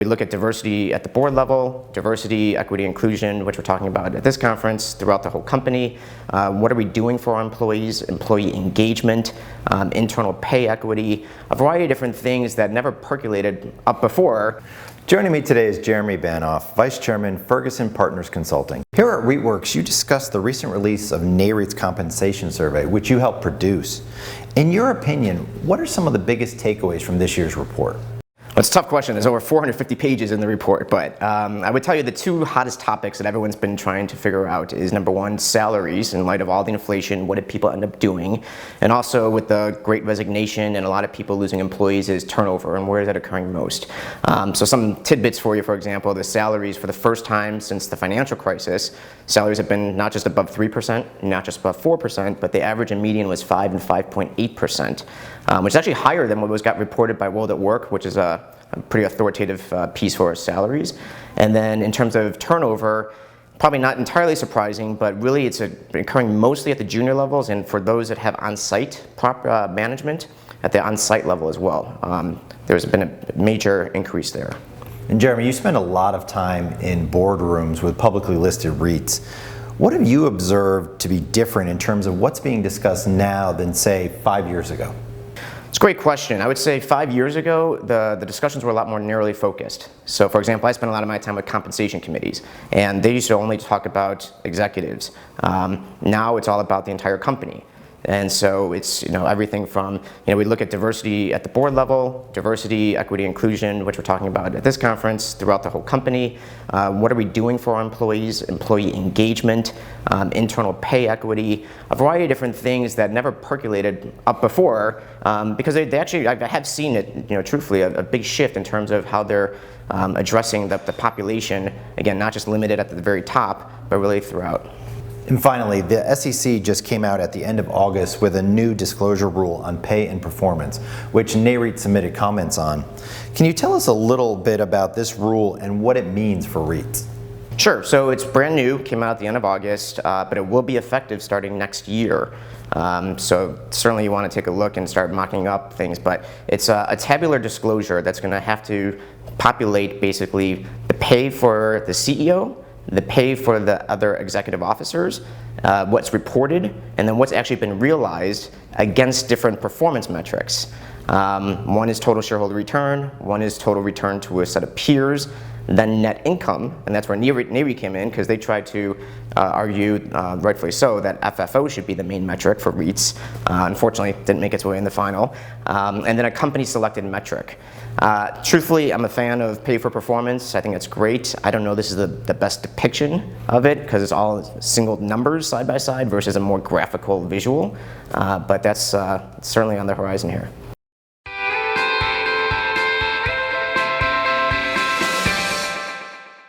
We look at diversity at the board level, diversity, equity, inclusion, which we're talking about at this conference, throughout the whole company. What are we doing for our employees, employee engagement, internal pay equity, a variety of different things that never percolated up before. Joining me today is Jeremy Banoff, Vice Chairman, Ferguson Partners Consulting. Here at REITworks, you discussed the recent release of Nareit's Compensation Survey, which you helped produce. In your opinion, what are some of the biggest takeaways from this year's report? Well, it's a tough question. There's over 450 pages in the report, but I would tell you the two hottest topics that everyone's been trying to figure out is number one, salaries. In light of all the inflation, what did people end up doing? And also with the great resignation and a lot of people losing employees is turnover, and where is that occurring most? So some tidbits for you, for example, the salaries for the first time since the financial crisis, salaries have been not just above 3%, not just above 4%, but the average and median was 5 and 5.8%, which is actually higher than what got reported by World at Work, which is a pretty authoritative piece for our salaries. And then in terms of turnover, probably not entirely surprising, but really it's occurring mostly at the junior levels and for those that have on-site management at the on-site level as well. There's been a major increase there. And Jeremy, you spend a lot of time in boardrooms with publicly listed REITs. What have you observed to be different in terms of what's being discussed now than, say, 5 years ago? It's a great question. I would say 5 years ago, the discussions were a lot more narrowly focused. So for example, I spent a lot of my time with compensation committees, and they used to only talk about executives. Now it's all about the entire company. And so it's everything from we look at diversity at the board level, diversity, equity, inclusion, which we're talking about at this conference, throughout the whole company. What are we doing for our employees, employee engagement, internal pay equity, a variety of different things that never percolated up before because they actually, I have seen it, truthfully, a big shift in terms of how they're addressing the population, again, not just limited at the very top, but really throughout. And finally, the SEC just came out at the end of August with a new disclosure rule on pay and performance, which Nareit submitted comments on. Can you tell us a little bit about this rule and what it means for REITs? Sure. So it's brand new, came out at the end of August, but it will be effective starting next year. So certainly you want to take a look and start mocking up things, but it's a tabular disclosure that's going to have to populate basically the pay for the CEO, the pay for the other executive officers, what's reported, and then what's actually been realized against different performance metrics. One is total shareholder return, one is total return to a set of peers, then net income, and that's where Nareit came in because they tried to argue, rightfully so, that FFO should be the main metric for REITs. Unfortunately, didn't make its way in the final. And then a company-selected metric. Truthfully, I'm a fan of pay for performance. I think it's great. I don't know this is the best depiction of it because it's all single numbers side by side versus a more graphical visual, but that's certainly on the horizon here.